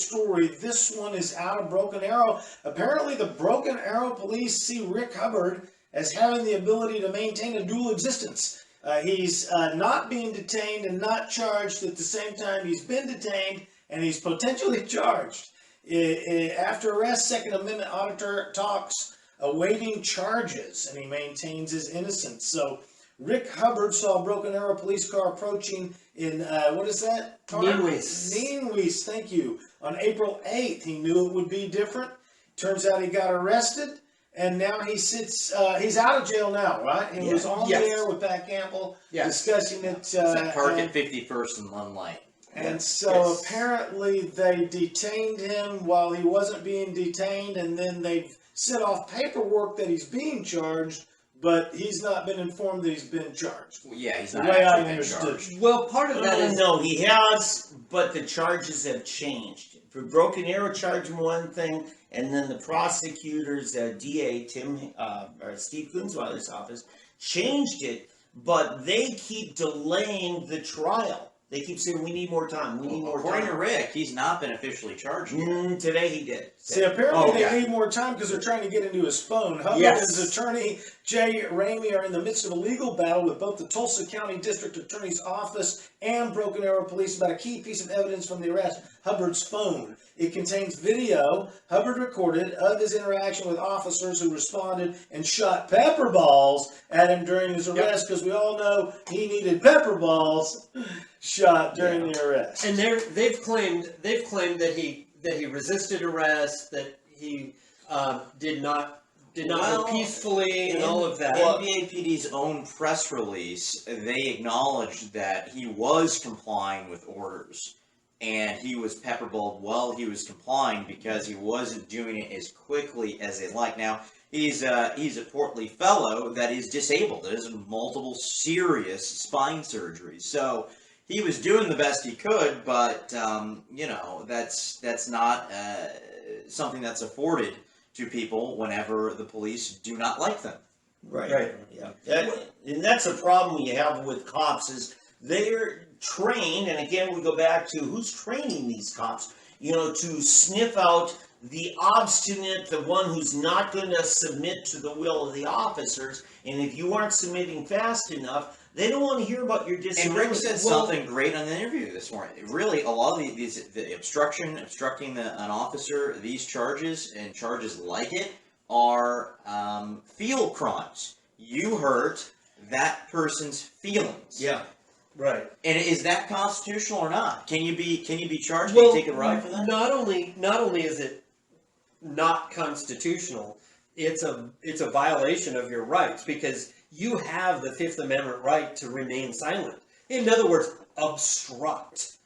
story. This one is out of Broken Arrow. Apparently, the Broken Arrow police see Rick Hubbard as having the ability to maintain a dual existence. He's not being detained and not charged at the same time. He's been detained and he's potentially charged. After arrest, Second Amendment auditor talks awaiting charges, and he maintains his innocence. So Rick Hubbard saw a Broken Arrow police car approaching in, what is that? Nienhuis, thank you. On April 8th, he knew it would be different. Turns out he got arrested, and now he sits, he's out of jail now, right? He was on the air with Pat Campbell discussing it. It's that park at 51st and Lund Light. And so apparently they detained him while he wasn't being detained, and then they've sent off paperwork that he's being charged, but he's not been informed that he's been charged. Well, yeah, he's the not way I actually been understood. charged. Well, part of that is... No, he has, but the charges have changed. For Broken Arrow charged him one thing, and then the prosecutors, DA, Steve Kunzweiler's office, changed it, but they keep delaying the trial. They keep saying, we need more time, we need more time. According to Rick, he's not been officially charged yet. Today he did. See, apparently they need more time because they're trying to get into his phone. Hubbard and his attorney, Jay Ramey, are in the midst of a legal battle with both the Tulsa County District Attorney's Office and Broken Arrow Police about a key piece of evidence from the arrest, Hubbard's phone. It contains video Hubbard recorded of his interaction with officers who responded and shot pepper balls at him during his arrest, because we all know he needed pepper balls shot during the arrest. And they've claimed that he resisted arrest, that he did not go peacefully, and all of that. NBAPD's own press release, they acknowledged that he was complying with orders, and he was pepperballed while he was complying because he wasn't doing it as quickly as they'd like. Now, he's a portly fellow that is disabled. That has multiple serious spine surgeries. So he was doing the best he could, but you know, that's not something that's afforded to people whenever the police do not like them. Right. Yeah. And that's a problem you have with cops is they're trained, and again we go back to who's training these cops, you know, to sniff out the obstinate, the one who's not going to submit to the will of the officers, and if you aren't submitting fast enough, they don't want to hear about your disability. And Rick said something great on the interview this morning. Really, a lot of the obstructing an officer, these charges and charges like it are field crimes. You hurt that person's feelings. Yeah. Right. And is that constitutional or not? Can you be charged? Can you take a ride for that? Not only is it not constitutional, it's a violation of your rights, because you have the Fifth Amendment right to remain silent. In other words, obstruct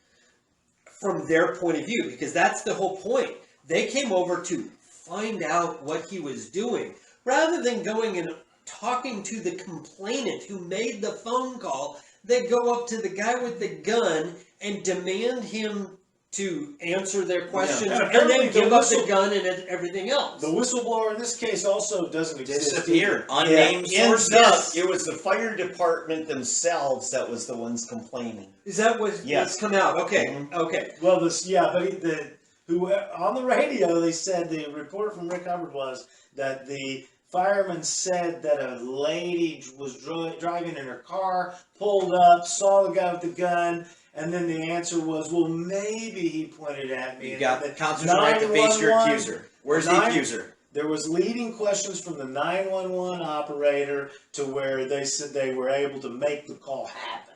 from their point of view, because that's the whole point. They came over to find out what he was doing, rather than going and talking to the complainant who made the phone call. They go up to the guy with the gun and demand him to answer their questions, and then give up the gun and everything else. The whistleblower in this case also doesn't exist. Disappeared. Unnamed sources. Yes, it was the fire department themselves that was the ones complaining. Is that what's come out? Okay, okay. Well, who on the radio they said, the report from Rick Hubbard was that the fireman said that a lady was driving in her car, pulled up, saw the guy with the gun, and then the answer was, well, maybe he pointed at me. You got the constitutional right to face your accuser. Where's the accuser? There was leading questions from the 911 operator to where they said they were able to make the call happen.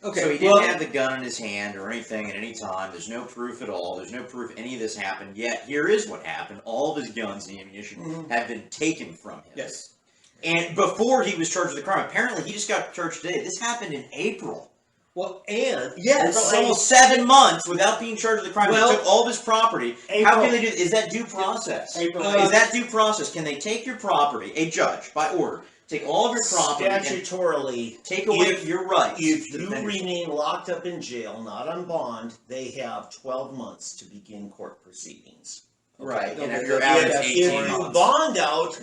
Okay, so he didn't have the gun in his hand or anything at any time. There's no proof at all. There's no proof any of this happened. Yet, here is what happened. All of his guns and ammunition have been taken from him. Yes. And before he was charged with the crime, apparently he just got charged today. This happened in April. Well, and yes, almost 7 months without being charged with the crime. They took all of his property. How can they do? Is that due process? Is that due process? Can they take your property? A judge, by order, take all of your property, statutorily, take away your rights. If you remain locked up in jail, not on bond, they have 12 months to begin court proceedings. Right, and if you're out, it's 18 months. If you bond out,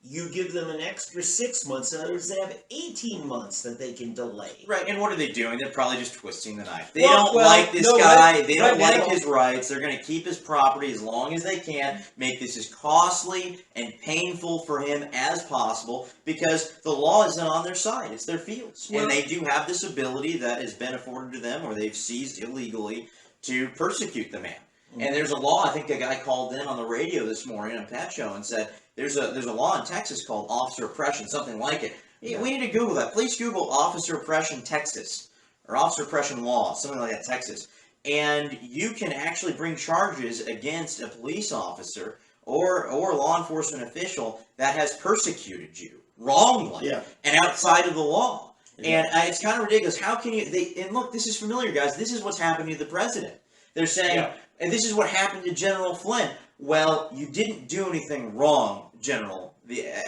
you give them an extra 6 months. In other words, they have 18 months that they can delay. Right, and what are they doing? They're probably just twisting the knife. They Well, don't like this no, guy. right- They don't right like now- his rights. They're going to keep his property as long as they can, make this as costly and painful for him as possible, because the law isn't on their side. It's their fields. Well- And they do have this ability that has been afforded to them, or they've seized illegally, to persecute the man. And there's a law. I think a guy called in on the radio this morning on Pat Show and said there's a law in Texas called officer oppression, something like it. Yeah. We need to Google that. Please Google officer oppression Texas or officer oppression law, something like that, Texas. And you can actually bring charges against a police officer or law enforcement official that has persecuted you wrongly Yeah. and outside of the law. Yeah. And it's kind of ridiculous. How can you? And look, this is familiar, guys. This is what's happening to the president. They're saying, Yeah. and this is what happened to General Flynn. Well, you didn't do anything wrong, General,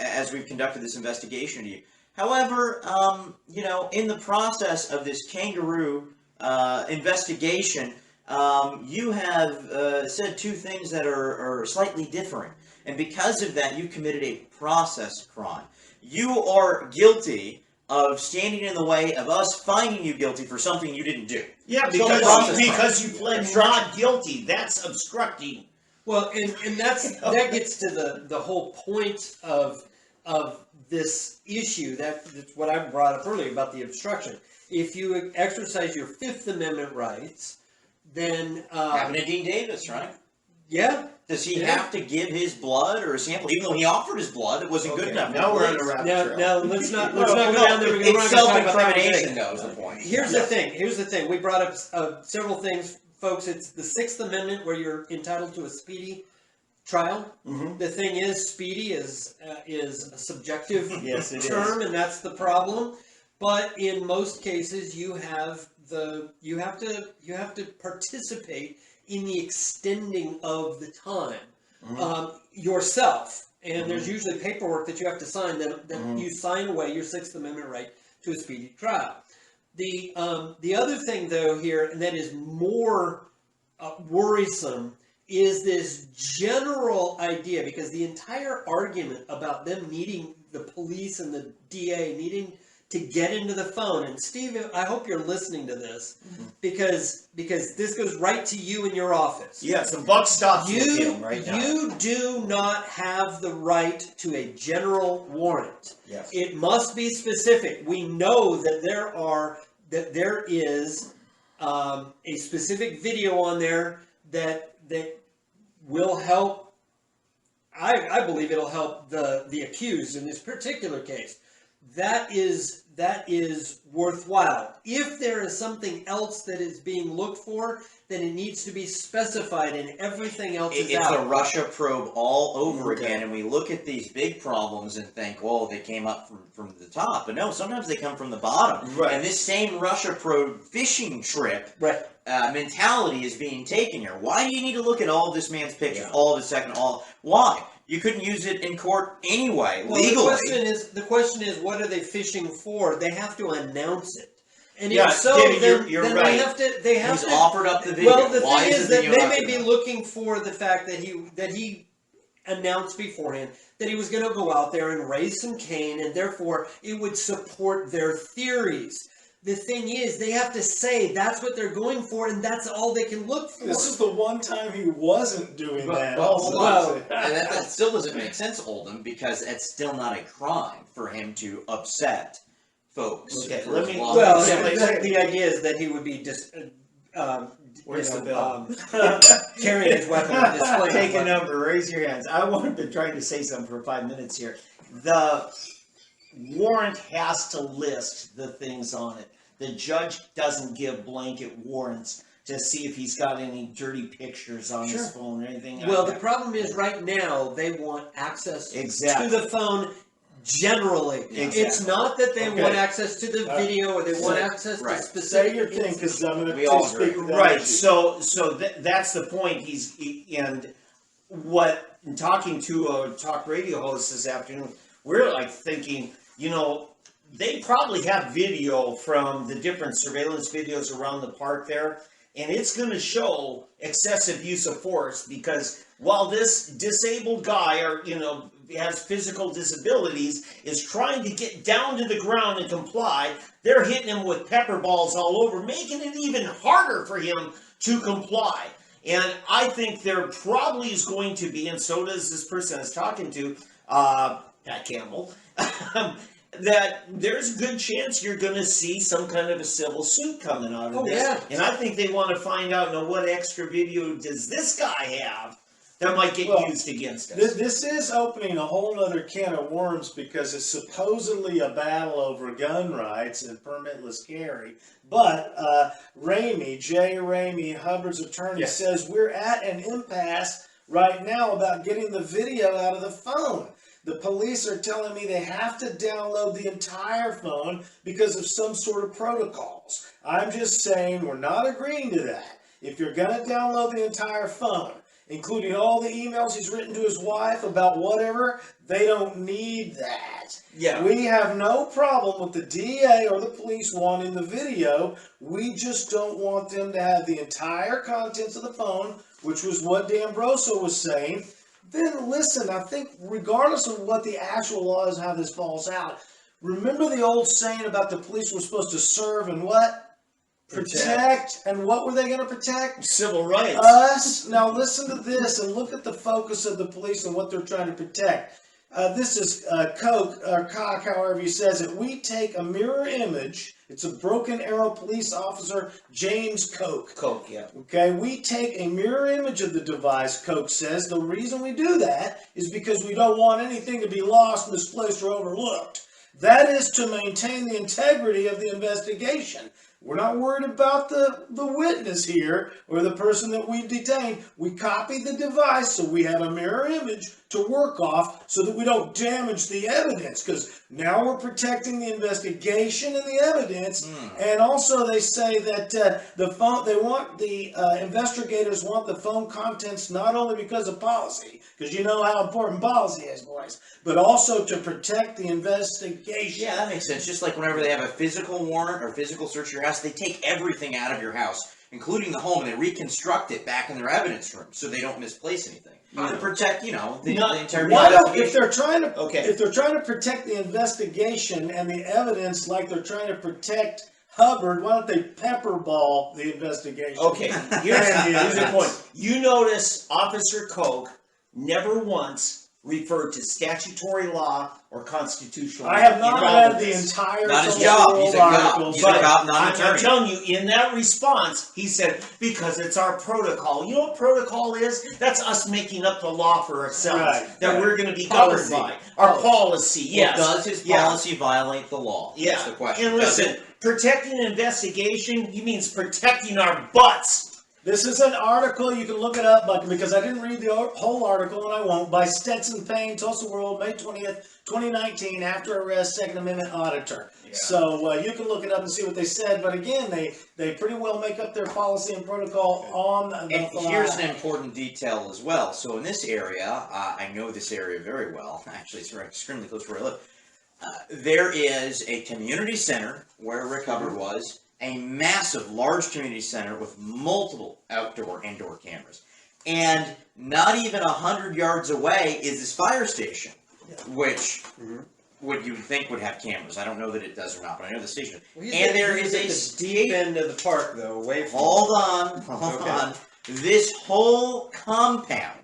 as we've conducted this investigation to you. However, in the process of this kangaroo investigation, you have said two things that are slightly different. And because of that, you committed a process crime. You are guilty of standing in the way of us finding you guilty for something you didn't do. Yeah, So the process because you pled not guilty. That's obstructing. Well, and that gets to the whole point of this issue. That's what I brought up earlier about the obstruction. If you exercise your Fifth Amendment rights, then Happened to Dean Davis, right? yeah. Does he Yeah. have to give his blood or a sample, even though he offered his blood? It wasn't good Okay, enough. now for we're on police. a rabbit Now, trail. now let's not No, go no, down there. We're it's not gonna talk about that self-incrimination, today. though, is the point. Here's the thing. Here's the thing. We brought up several things, folks. It's the Sixth Amendment where you're entitled to a speedy trial. Mhm. The thing is, speedy is a subjective Yes, it term, and that's the problem. But in most cases, you have to participate in the extending of the time yourself. And there's usually paperwork that you have to sign that you sign away your Sixth Amendment right to a speedy trial. The other thing, though, here, and that is more worrisome, is this general idea, because the entire argument about them needing the police and the DA needing to get into the phone, and Steve, I hope you're listening to this, because this goes right to you in your office. Yes, the buck stops with him right now. You do not have the right to a general warrant. Yes. It must be specific. We know that there is a specific video on there that will help. I believe it'll help the accused in this particular case. That is worthwhile. If there is something else that is being looked for, then it needs to be specified, and everything else is It's out. a Russia probe all over again, and we look at these big problems and think, well, they came up from the top. But no, sometimes they come from the bottom. Right. And this same Russia probe fishing trip Right. mentality is being taken here. Why do you need to look at all of this man's pictures, Yeah. all of his second, why? You couldn't use it in court anyway, Well, legally. the question is, what are they fishing for? They have to announce it. And Yeah, if so, David, then, you're then right. they have He's to offered up the video. Well, the Why thing is is the that video they not may good be enough? looking for the fact that he announced beforehand that he was going to go out there and raise some cane, and therefore it would support their theories. The thing is, they have to say that's what they're going for, and that's all they can look for. This is the one time he wasn't doing that. But also. hold on. And that still doesn't make sense, Oldham, because it's still not a crime for him to upset folks. Okay, for let his me- law Well, enforcement. the idea is that he would be just Where's the bill? carrying his weapon, and displaying Take his a weapon. number. Raise your hands. I have been trying to say something for 5 minutes here. The warrant has to list the things on it. The judge doesn't give blanket warrants to see if he's got any dirty pictures on his phone or anything Well, like the that. problem is right now they want access Exactly. to the phone generally. Exactly. It's not that they Okay. want access to the video or they want access right. to Say specific. your thing, because I'm going We all to speak agree. to that Right. issue. So that's the point. And what in talking to a talk radio host this afternoon, we're like thinking, they probably have video from the different surveillance videos around the park there, and it's going to show excessive use of force, because while this disabled guy, or has physical disabilities, is trying to get down to the ground and comply, they're hitting him with pepper balls all over, making it even harder for him to comply. And I think there probably is going to be, and so does this person I was talking to, Pat Campbell, that there's a good chance you're going to see some kind of a civil suit coming out of this. Yeah. And I think they want to find out, what extra video does this guy have that might get used against us. This is opening a whole other can of worms, because it's supposedly a battle over gun rights and permitless carry. But Jay Ramey, Hubbard's attorney, says we're at an impasse right now about getting the video out of the phone. The police are telling me they have to download the entire phone because of some sort of protocols. I'm just saying we're not agreeing to that. If you're going to download the entire phone, including all the emails he's written to his wife about whatever, they don't need that. Yeah. We have no problem with the DA or the police wanting the video. We just don't want them to have the entire contents of the phone, which was what D'Ambroso was saying. Then listen, I think regardless of what the actual law is and how this falls out, remember the old saying about the police were supposed to serve and what? Protect. And what were they going to protect? Civil rights. Us. Now listen to this and look at the focus of the police and what they're trying to protect. This is Coke, or Cock, however he says it. We take a mirror image. It's a Broken Arrow police officer, James Coke. Coke, yeah. Okay, we take a mirror image of the device, Coke says. The reason we do that is because we don't want anything to be lost, misplaced, or overlooked. That is to maintain the integrity of the investigation. We're not worried about the witness here or the person that we've detained. We copied the device so we have a mirror image to work off so that we don't damage the evidence, because now we're protecting the investigation and the evidence. And also they say that the investigators want the phone contents not only because of policy, because you know how important policy is, boys, but also to protect the investigation. Yeah, that makes sense. Just like whenever they have a physical warrant or physical search of your house, they take everything out of your house, including the home, and they reconstruct it back in their evidence room so they don't misplace anything. To protect, the entire investigation. If they're trying to protect the investigation and the evidence like they're trying to protect Hubbard, why don't they pepperball the investigation? Okay, here's the point. You notice Officer Coke never once referred to statutory law or constitutional law. I have not read the entire Not his job. He's a cop. He's a cop, not an attorney. I'm telling you, in that response, he said, because it's our protocol. You know what protocol is? That's us making up the law for ourselves that we're going to be governed by. Our policy, yes. Well, does his policy violate the law? Yeah. That's the question. And listen, protecting an investigation, he means protecting our butts. This is an article, you can look it up, because I didn't read the whole article, and I won't, by Stetson Payne, Tulsa World, May 20th, 2019, after arrest, Second Amendment auditor. Yeah. So you can look it up and see what they said, but again, they pretty well make up their policy and protocol on the fly. Here's an important detail as well. So in this area, I know this area very well. Actually, it's extremely close to where I live. There is a community center where Rick Hubbard was, a massive, large community center with multiple outdoor, indoor cameras. And not even 100 yards away is this fire station, which would you think would have cameras. I don't know that it does or not, but I know the station. Well, and there is a deep end of the park, though, away from. Hold on. This whole compound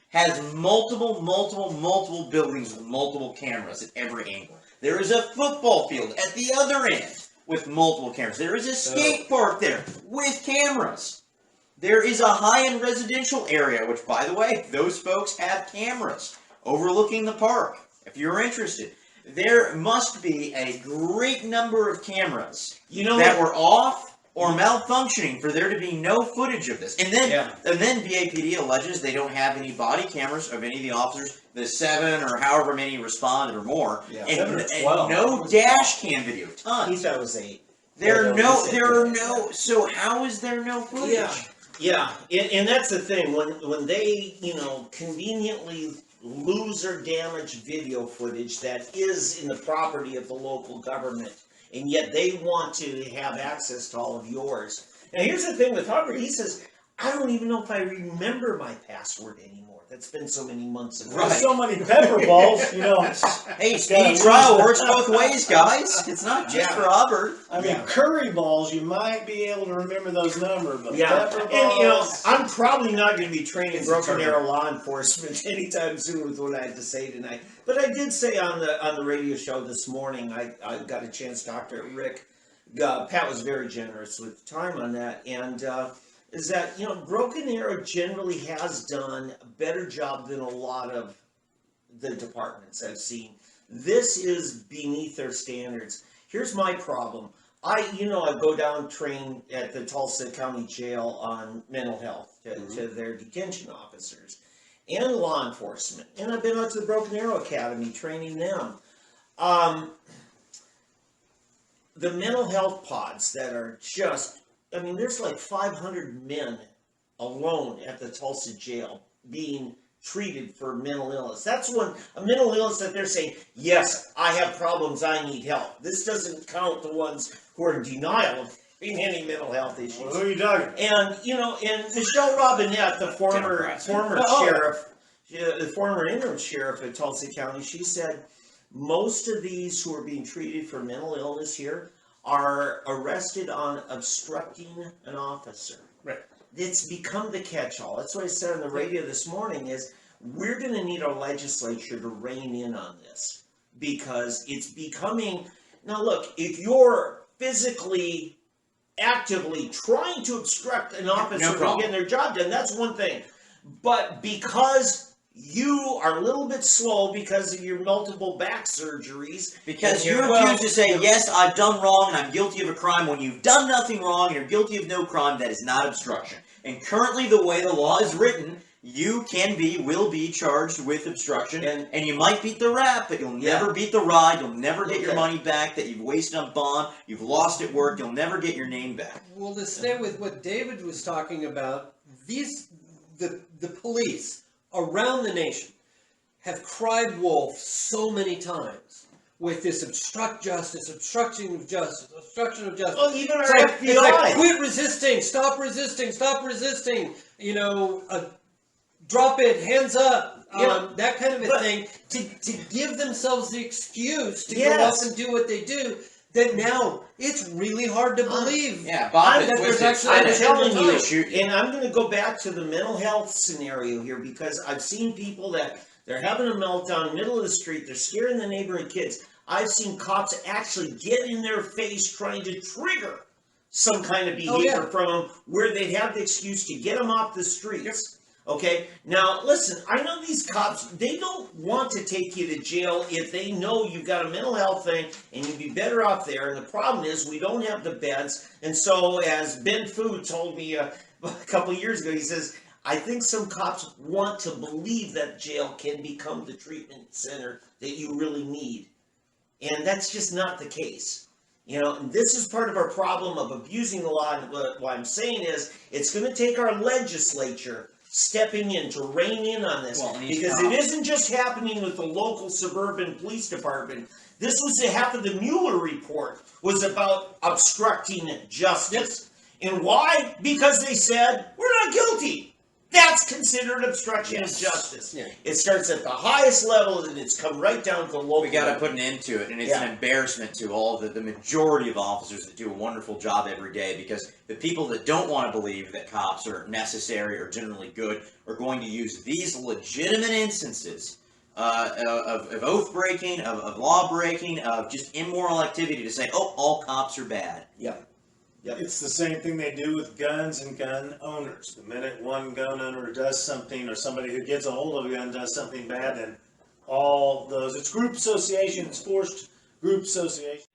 has multiple buildings with multiple cameras at every angle. There is a football field at the other end with multiple cameras. There is a skate park there with cameras. There is a high-end residential area, which, by the way, those folks have cameras overlooking the park. If you're interested, there must be a great number of cameras that were off or malfunctioning for there to be no footage of this. And then BAPD alleges they don't have any body cameras of any of the officers, the 7 or however many responded or more, and no dash cam video. Tons. He thought it was 8. There are no. So how is there no footage? Yeah, and that's the thing. When they conveniently lose or damage video footage that is in the property of the local government, and yet they want to have access to all of yours. And here's the thing with Hubbard. He says, I don't even know if I remember my password anymore. That's been so many months ago. There's so many pepper balls, Hey, Gotta speed trial works both ways, guys. It's not just for Hubbard. I mean, curry balls, you might be able to remember those numbers, but pepper balls... And I'm probably not going to be training It's Broken a Arrow law enforcement anytime soon with what I had to say tonight. But I did say on the radio show this morning, I got a chance to talk to Rick. Pat was very generous with time on that, and is that, Broken Arrow generally has done a better job than a lot of the departments I've seen. This is beneath their standards. Here's my problem. I go down train at the Tulsa County Jail on mental health to their detention officers and law enforcement. And I've been out to the Broken Arrow Academy training them. The mental health pods that are just, there's like 500 men alone at the Tulsa jail being treated for mental illness. That's a mental illness that they're saying, yes, I have problems, I need help. This doesn't count the ones who are in denial of any mental health issues. Well, who are you talking? And, and Michelle Robinette, the former sheriff, the former interim sheriff of Tulsa County, she said, most of these who are being treated for mental illness here are arrested on obstructing an officer. Right. It's become the catch-all. That's what I said on the radio this morning is we're going to need our legislature to rein in on this because it's becoming... Now look, if you're physically, actively trying to obstruct an officer from getting their job done, that's one thing. But because you are a little bit slow because of your multiple back surgeries. Because you refuse to say, yes, I've done wrong and I'm guilty of a crime when you've done nothing wrong and you're guilty of no crime, that is not obstruction. And currently the way the law is written, you will be charged with obstruction. And you might beat the rap, but you'll never beat the ride. You'll never get your money back that you've wasted on bond. You've lost at work. You'll never get your name back. Well, to stay with what David was talking about, the police around the nation have cried wolf so many times with this obstruction of justice. Well, even our it's FBI. Like, quit resisting, stop resisting, drop it, hands up, that kind of a thing, to give themselves the excuse to go off and do what they do. That now it's really hard to believe. Bob, I'm telling you, and I'm going to go back to the mental health scenario here because I've seen people that they're having a meltdown in the middle of the street. They're scaring the neighboring kids. I've seen cops actually get in their face trying to trigger some kind of behavior from them where they'd have the excuse to get them off the streets. Okay, now listen, I know these cops, they don't want to take you to jail if they know you've got a mental health thing and you'd be better off there. And the problem is we don't have the beds. And so as Ben Fu told me a couple of years ago, he says, I think some cops want to believe that jail can become the treatment center that you really need. And that's just not the case. And this is part of our problem of abusing the law. And what I'm saying is it's going to take our legislature stepping in to rein in on this because it isn't just happening with the local suburban police department. This was half of the Mueller report was about obstructing justice. And why? Because they said, we're not guilty. That's considered obstruction of justice. It starts at the highest level and it's come right down to the local. We got to put an end to it, and it's an embarrassment to all the majority of officers that do a wonderful job every day, because the people that don't want to believe that cops are necessary or generally good are going to use these legitimate instances of oath breaking, of law breaking, of just immoral activity to say, oh, all cops are bad. It's the same thing they do with guns and gun owners. The minute one gun owner does something, or somebody who gets a hold of a gun does something bad, then all those, it's group association, it's forced group association.